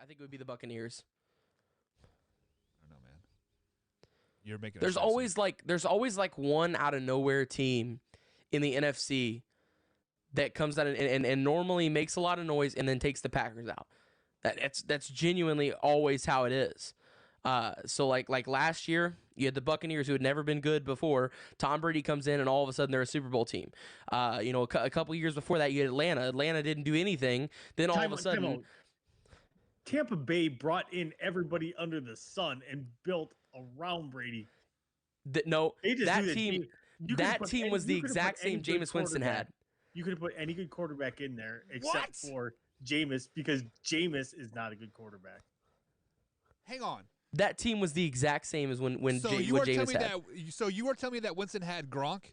it would be the Buccaneers. I don't know, man. You're making. There's always like one out of nowhere team in the NFC that comes out and normally makes a lot of noise and then takes the Packers out. That's genuinely always how it is. So like last year, you had the Buccaneers who had never been good before. Tom Brady comes in and all of a sudden they're a Super Bowl team. A couple years before that, you had Atlanta. Atlanta didn't do anything. Then all of a sudden, Tampa Bay brought in everybody under the sun and built around Brady. That team was the exact same Jameis Winston had. You could have put any good quarterback in there except for Jameis, because Jameis is not a good quarterback. Hang on. That team was the exact same as when Jameis had. So you are telling me that Winston had Gronk?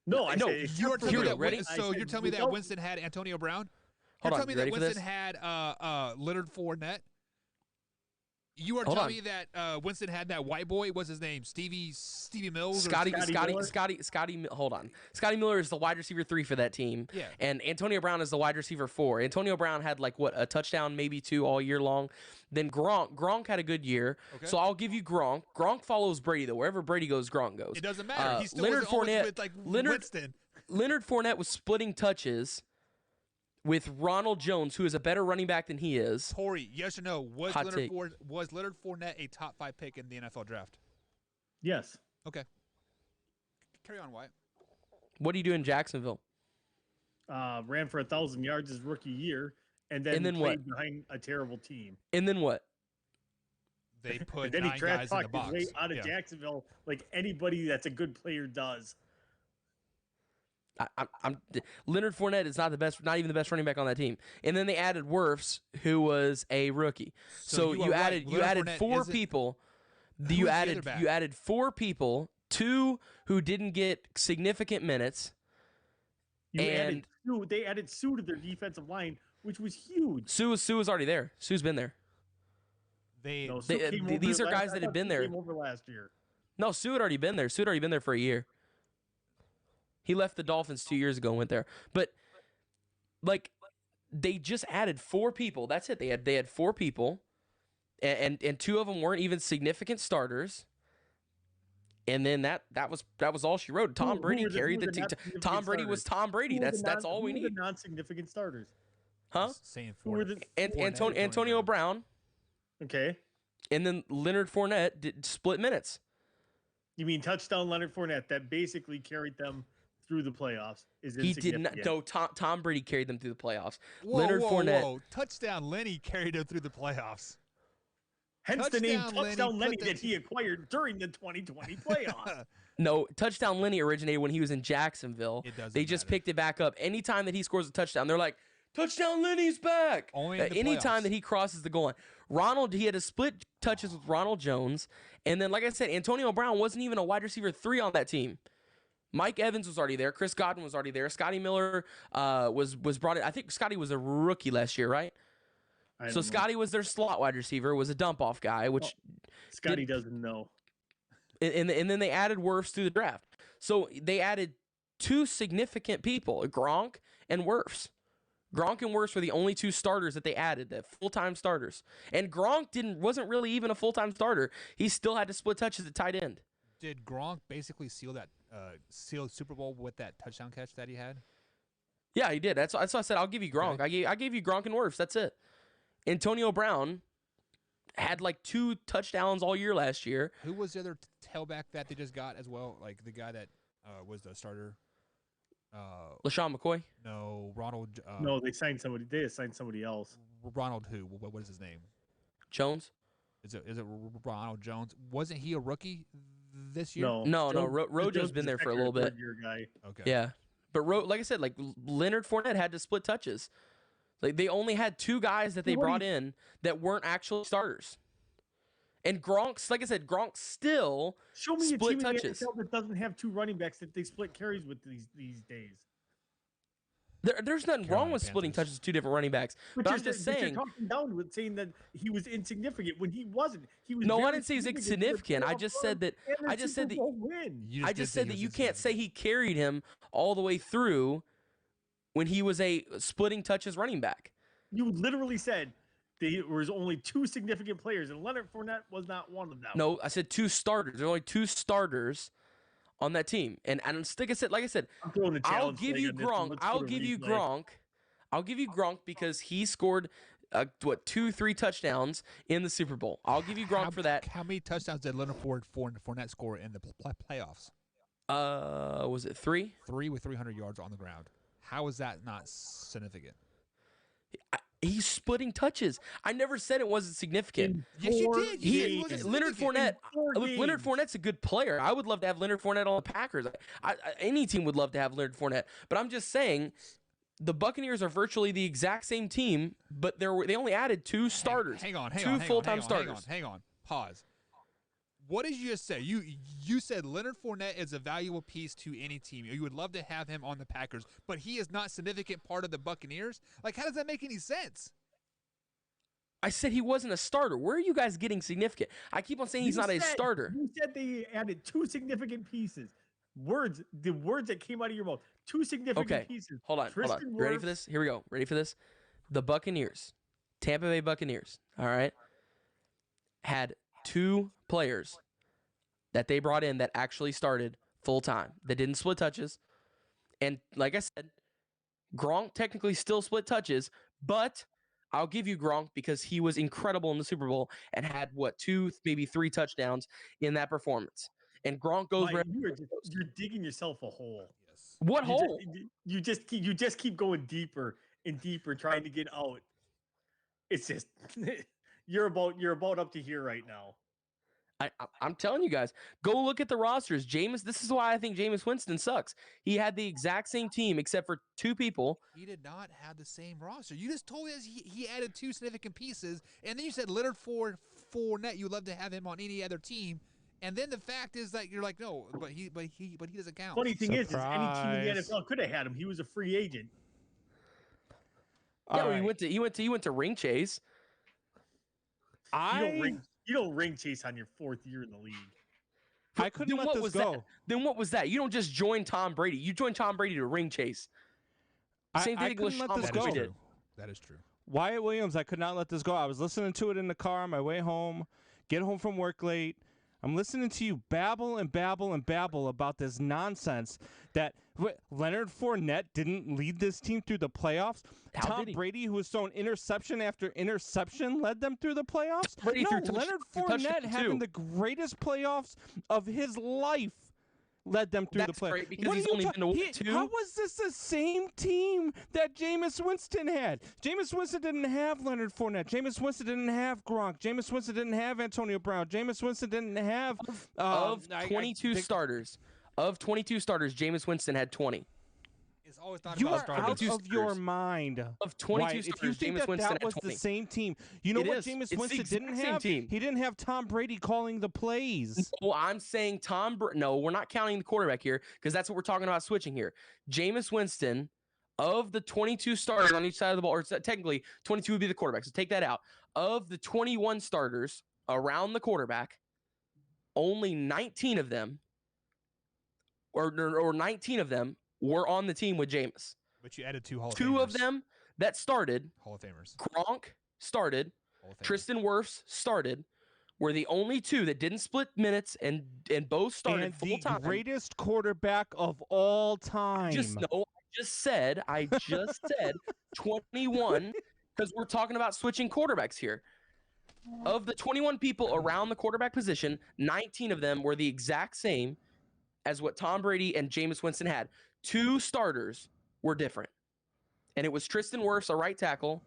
No, you're telling me that Winston had Antonio Brown? You're telling me that Winston had Leonard Fournette? You are telling me that Winston had that white boy. What's his name? Stevie Mills. Scotty. Hold on. Scotty Miller is the wide receiver 3 for that team. Yeah. And Antonio Brown is the wide receiver 4. Antonio Brown had a touchdown, maybe 2 all year long. Then Gronk had a good year. Okay. So I'll give you Gronk. Gronk follows Brady though. Wherever Brady goes, Gronk goes. It doesn't matter. He still Leonard Fournette with Winston. Leonard Fournette was splitting touches with Ronald Jones, who is a better running back than he is. Corey, yes or no? Was Leonard Fournette a top 5 pick in the NFL draft? Yes. Okay. Carry on, Wyatt. What do you do in Jacksonville? Ran for 1,000 yards his rookie year, and then played what? Behind a terrible team. And then what? They put then 9 guys in the box. Way out of Jacksonville, like anybody that's a good player does. Leonard Fournette is not even the best running back on that team. And then they added Wirfs, who was a rookie. So you added 4 people. You added 4 people, 2 who didn't get significant minutes. They added Sue to their defensive line, which was huge. Sue was already there. Sue's been there. These are guys that had been there. Came over last year. No, Sue had already been there. Sue had already been there for a year. He left the Dolphins 2 years ago and went there. But, they just added 4 people. That's it. They had 4 people, and 2 of them weren't even significant starters. And then that was all she wrote. Tom Brady carried the team. Tom Brady was Tom Brady. That's all we need. The non-significant starters. Huh? Antonio Brown. Okay. And then Leonard Fournette did split minutes. You mean touchdown Leonard Fournette that basically carried them through the playoffs? He did not. No, Tom Brady carried them through the playoffs. Whoa. Touchdown Lenny carried him through the playoffs. Hence the name Touchdown Lenny that he acquired during the 2020 playoffs. No, Touchdown Lenny originated when he was in Jacksonville. They just picked it back up. Anytime that he scores a touchdown, they're like, Touchdown Lenny's back. Only in the anytime that he crosses the goal line. He had to split touches with Ronald Jones. And then, like I said, Antonio Brown wasn't even a wide receiver 3 on that team. Mike Evans was already there. Chris Godwin was already there. Scotty Miller was brought in. I think Scotty was a rookie last year, right? So Scotty was their slot wide receiver, was a dump-off guy, which Scotty doesn't know. And then they added Wirfs through the draft. So they added 2 significant people, Gronk and Wirfs. Gronk and Wirfs were the only 2 starters that they added, that full-time starters. And Gronk wasn't really even a full-time starter. He still had to split touches at tight end. Did Gronk basically seal Super Bowl with that touchdown catch that he had? Yeah, he did. That's why I said I'll give you Gronk. Okay. I gave you Gronk and Wirfs. That's it. Antonio Brown had 2 touchdowns all year last year. Who was the other tailback that they just got as well? Like the guy that was the starter? LaShawn McCoy? No, Ronald. No, they signed somebody. They assigned somebody else. Ronald who? What is his name? Jones? Is it Ronald Jones? Wasn't he a rookie this year? No. Rojo's been there for a little bit. Guy. Okay. Yeah, but like I said, Leonard Fournette had to split touches. They only had 2 guys that they brought in that weren't actual starters. And Gronk, like I said, Gronk still show me split a team touches. In the NFL that doesn't have 2 running backs that they split carries with these days. There's nothing wrong with splitting touches with 2 different running backs. But I'm just saying. You're talking down with saying that he was insignificant when he wasn't. He was. No, I didn't say he was insignificant. I just said that. I just said that you can't say he carried him all the way through when he was a splitting touches running back. You literally said there was only 2 significant players, and Leonard Fournette was not one of them. No, I said 2 starters. There are only 2 starters on that team. And like I said, I'll give you Gronk. I'll give you Gronk because he scored 2-3 touchdowns in the Super Bowl. I'll give you Gronk for that. How many touchdowns did Leonard Fournette score in the playoffs? Was it 3? 3 with 300 yards on the ground. How is that not significant? He's splitting touches. I never said it wasn't significant. Yes, you did. Leonard Fournette's a good player. I would love to have Leonard Fournette on the Packers. Any team would love to have Leonard Fournette. But I'm just saying, the Buccaneers are virtually the exact same team, but they only added 2 starters. Hang on, two full-time starters. Hang on. Pause. What did you just say? You said Leonard Fournette is a valuable piece to any team. You would love to have him on the Packers, but he is not a significant part of the Buccaneers? Like, how does that make any sense? I said he wasn't a starter. Where are you guys getting significant? I keep on saying he's not a starter. You said they added 2 significant pieces. The words that came out of your mouth. 2 significant pieces. Hold on. You ready for this? Here we go. Ready for this? The Buccaneers, Tampa Bay Buccaneers, all right, had 2 players that they brought in that actually started full time. They didn't split touches. And like I said, Gronk technically still split touches, but I'll give you Gronk because he was incredible in the Super Bowl and had 2, maybe 3 touchdowns in that performance. And Gronk goes Mike, you're digging yourself a hole. Yes. What hole? You just keep going deeper and deeper trying to get out. It's just you're about up to here right now. I'm telling you guys, go look at the rosters. This is why I think Jameis Winston sucks. He had the exact same team except for 2 people. He did not have the same roster. You just told us he added 2 significant pieces, and then you said Leonard Fournette, you'd love to have him on any other team. And then the fact is that you're like, no, but he doesn't count. Funny thing is any team in the NFL could have had him. He was a free agent. Yeah, he went to ring chase. You don't ring chase on your 4th year in the league. I couldn't let this go. Then what was that? You don't just join Tom Brady. You join Tom Brady to ring chase. Same thing with let this go. did. That is true. Wyatt Williams, I could not let this go. I was listening to it in the car on my way home, get home from work late. I'm listening to you babble and babble and babble about this nonsense that Leonard Fournette didn't lead this team through the playoffs. Tom Brady, who was throwing interception after interception, led them through the playoffs. Leonard Fournette having the greatest playoffs of his life led them through the playoffs. Great because he's only been to 2. How was this the same team that Jameis Winston had? Jameis Winston didn't have Leonard Fournette. Jameis Winston didn't have Gronk. Jameis Winston didn't have Antonio Brown. Jameis Winston didn't have of 22 starters. Of 22 starters, Jameis Winston had 20. It's always thought you about are out of your mind. Of 22 Wyatt, starters, if you think Jameis Winston that was had 20. the same team, you know what Jameis Winston didn't have? Team. He didn't have Tom Brady calling the plays. Well, I'm saying no, we're not counting the quarterback here because that's what we're talking about switching here. Jameis Winston, of the 22 starters on each side of the ball, or technically 22 would be the quarterback, so take that out. Of the 21 starters around the quarterback, only 19 of them or 19 of them were on the team with Jameis. But you added 2 Hall of Famers. 2 of them that started. Hall of Famers. Gronk started. Tristan Wirfs started. Were the only 2 that didn't split minutes and both started full time. The greatest quarterback of all time. I just said 21 because we're talking about switching quarterbacks here. Of the 21 people around the quarterback position, 19 of them were the exact same as what Tom Brady and Jameis Winston had. 2 starters were different. And it was Tristan Wirfs, a right tackle,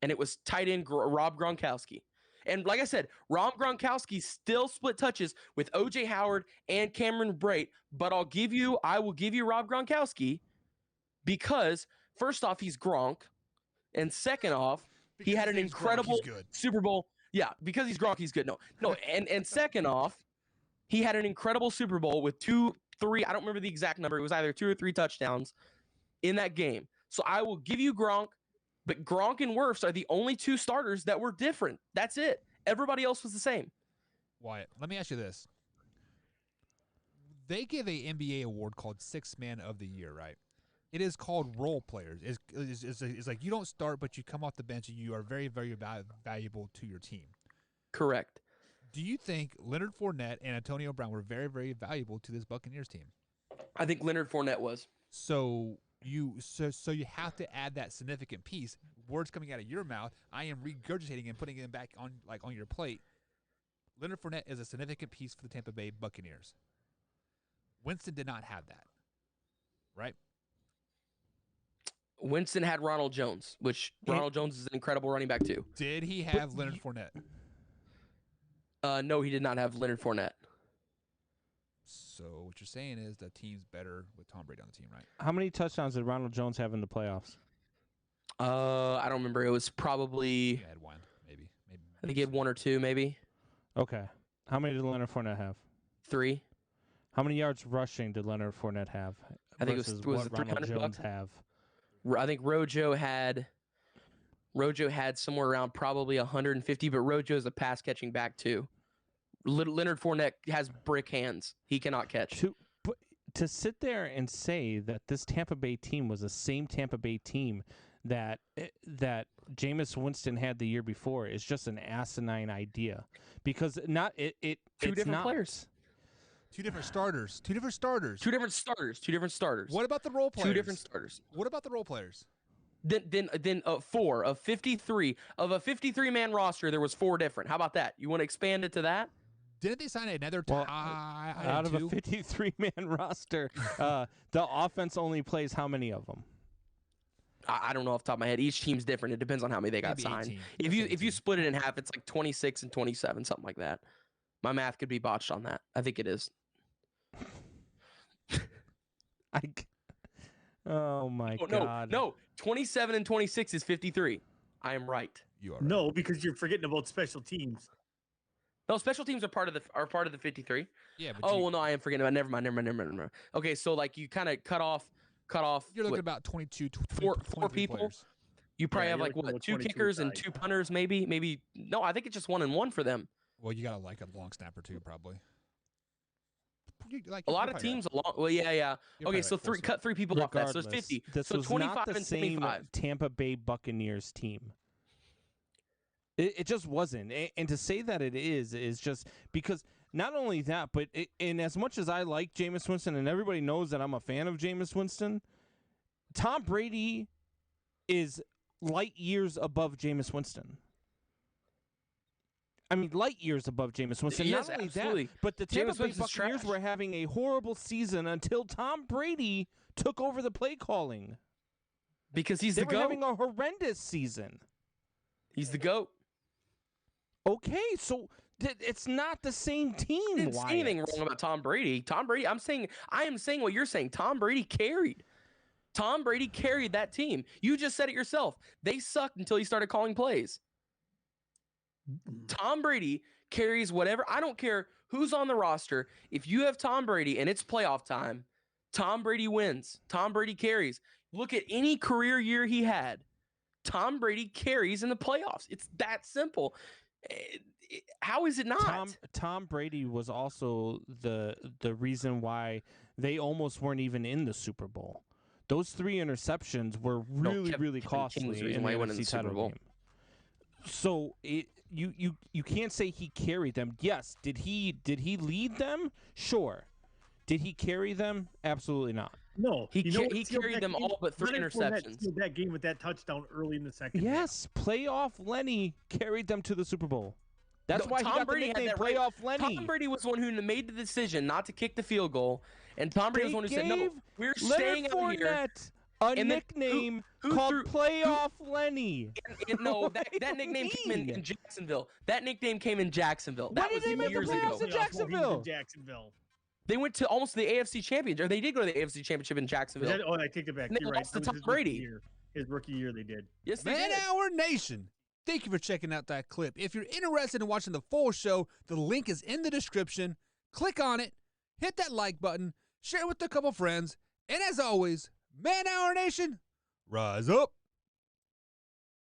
and it was tight end Rob Gronkowski. And like I said, Rob Gronkowski still split touches with O.J. Howard and Cameron Brate, but I will give you Rob Gronkowski because, first off, he's Gronk, and second off, he had an incredible Super Bowl. Yeah, because he's Gronk, he's good. No, and second off, he had an incredible Super Bowl with 2, 3, I don't remember the exact number. It was either 2 or 3 touchdowns in that game. So I will give you Gronk, but Gronk and Wirfs are the only 2 starters that were different. That's it. Everybody else was the same. Wyatt, let me ask you this. They give a NBA award called 6th Man of the Year, right? It is called role players. It's like you don't start, but you come off the bench and you are very, very valuable to your team. Correct. Do you think Leonard Fournette and Antonio Brown were very, very valuable to this Buccaneers team? I think Leonard Fournette was. So you have to add that significant piece. Words coming out of your mouth, I am regurgitating and putting them back on your plate. Leonard Fournette is a significant piece for the Tampa Bay Buccaneers. Winston did not have that, right? Winston had Ronald Jones, which Ronald Jones is an incredible running back too. Did he have Leonard Fournette? No, he did not have Leonard Fournette. So what you're saying is the team's better with Tom Brady on the team, right? How many touchdowns did Ronald Jones have in the playoffs? I don't remember. It was probably. He had one, maybe. I think he had 1 or 2, maybe. Okay. How many did Leonard Fournette have? 3. How many yards rushing did Leonard Fournette have? I think it was what Ronald Jones have. I think Rojo had somewhere around probably 150, but Rojo is a pass catching back too. Leonard Fournette has brick hands. He cannot catch. To sit there and say that this Tampa Bay team was the same Tampa Bay team that Jameis Winston had the year before is just an asinine idea, because Two different players. Two different starters. Two different starters. What about the role players? 2 different starters. What about the role players? Then 4 of 53 of a 53-man roster. There was 4 different. How about that? You want to expand it to that? Didn't they sign another out of a 53-man roster? The offense only plays how many of them? I don't know off the top of my head. Each team's different. It depends on how many they got Maybe signed. 18. If you split it in half, it's like 26 and 27, something like that. My math could be botched on that. I think it is. Oh my God! No, 27 and 26 is 53. I am right. You are right. No, because you're forgetting about special teams. No, special teams are part of the 53. Yeah. But well, no, I am forgetting about. Never mind. Okay, so like you kind of cut off. You're looking about 22, 4 people. Players. You probably have like what 2 kickers and 2 punters, maybe. No, I think it's just 1 and 1 for them. Well, you got like a long snapper too, probably. A lot of teams, yeah. Okay, so cut 3 people off that, so it's 50. This so was 25 not the and same 25. Tampa Bay Buccaneers team. It just wasn't, and to say that it is just because not only that, but and as much as I like Jameis Winston, and everybody knows that I'm a fan of Jameis Winston, Tom Brady is light years above Jameis Winston. I mean, light years above Jameis Winston. Yes, not only absolutely. that, but the Tampa Bay Buccaneers trash. were having a horrible season until Tom Brady took over the play calling. Because he's they the GOAT. They were having a horrendous season. He's the GOAT. Okay, so it's not the same team. I didn't say anything wrong about Tom Brady. I am saying what you're saying. Tom Brady carried that team. You just said it yourself. They sucked until he started calling plays. Tom Brady carries whatever. I don't care who's on the roster. If you have Tom Brady and it's playoff time, Tom Brady wins. Tom Brady carries. Look at any career year he had. Tom Brady carries in the playoffs. It's that simple. How is it not? Tom Brady was also the reason why they almost weren't even in the Super Bowl. Those 3 interceptions were really costly in the NFC title game. So you can't say he carried them. Yes, did he lead them? Sure. Did he carry them? Absolutely not. No, he carried them all but 3 interceptions. That game with that touchdown early in the second. Yes, playoff Lenny carried them to the Super Bowl. That's why Tom he got Brady the nickname had that playoff Lenny. Tom Brady was the one who made the decision not to kick the field goal, and Tom Brady was the one who said, "No, we're staying out here." A nickname called Playoff Lenny. No, that nickname came in Jacksonville. That nickname came in Jacksonville. Why did they make the playoffs in Jacksonville? They went to almost the AFC Championship. Or they did go to the AFC Championship in Jacksonville. I take it back. You're right. Lost to Tom Brady. His rookie year, they did. Yes, they Man did. Hour Nation. Thank you for checking out that clip. If you're interested in watching the full show, the link is in the description. Click on it, hit that like button, share it with a couple friends, and as always, Man Hour Nation, rise up.